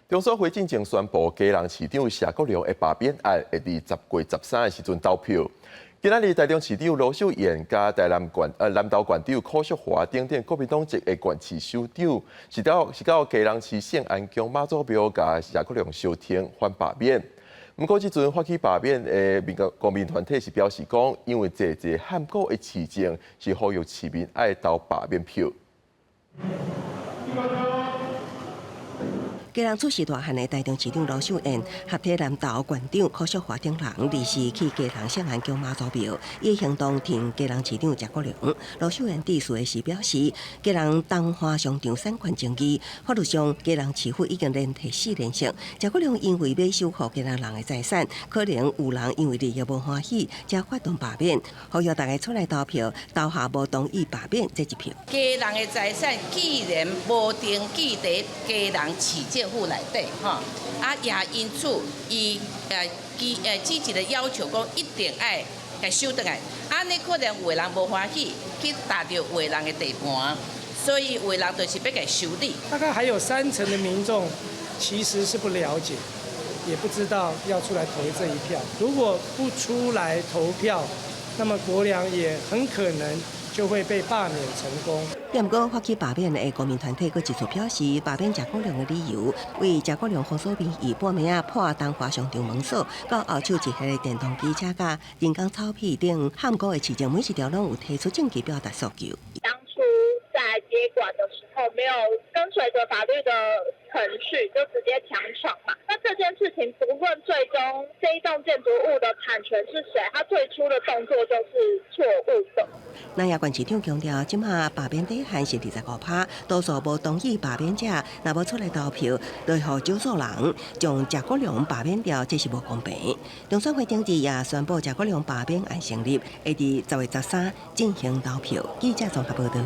中选会进前宣布，基隆市长谢国良的罢免案会伫10月13的时阵投票。今仔日台中市长罗秀燕加台南投县长柯淑华等等国民党籍的县市首长，是到基隆市圣安宫妈祖庙甲谢国良相挺反罢免。不过，即阵发起罢免的国民团体是表示讲，因为这喊过的市政是呼吁市民爱投罢免票。基隆出事大汉的台中市长罗秀燕，合体南投县长柯淑华等人，二是去基隆圣安宫妈祖庙，伊行动挺基隆市长谢国良。罗秀燕致辞时表示，基隆东华商场产权争议，法律上基隆市府已经连提4连胜。谢国良因为要守护基隆人的财产，可能有人因为利益无欢喜，才发动罢免。呼吁大家出来投票，投下无同意罢免这一票。基隆的财产既然无登记在基隆市政府内底，也因此积极的要求讲一定爱给收回来，安尼可能有的人无欢喜，去踏到有的人的地盘，所以有的人就是要给修理。大概还有30%的民众其实是不了解，也不知道要出来投这一票。如果不出来投票，那么国良也很可能就会被罢免成功。不过，发起罢免的国民团体佫一次表示，罢免谢国良的理由为谢国良封锁民意半暝破东华商场门锁，到后手一系列电动机车架、人工草皮等喊过的市政，每一条拢有提出证据表达诉求。当初在接管的时候，没有跟随着法律的程序，就直接强闯嘛。那这件事情，不论最终这一栋建筑物的产权是谁，他最初的动作就是错误的。南亚县市长强调，即马罢免底限是25%，多数无同意罢免者，若无出来投票，就会予少数人将谢国良罢免掉，这是无公平。中选会顶日也宣布谢国良罢免案成立，会伫10月13进行投票。记者综合报道。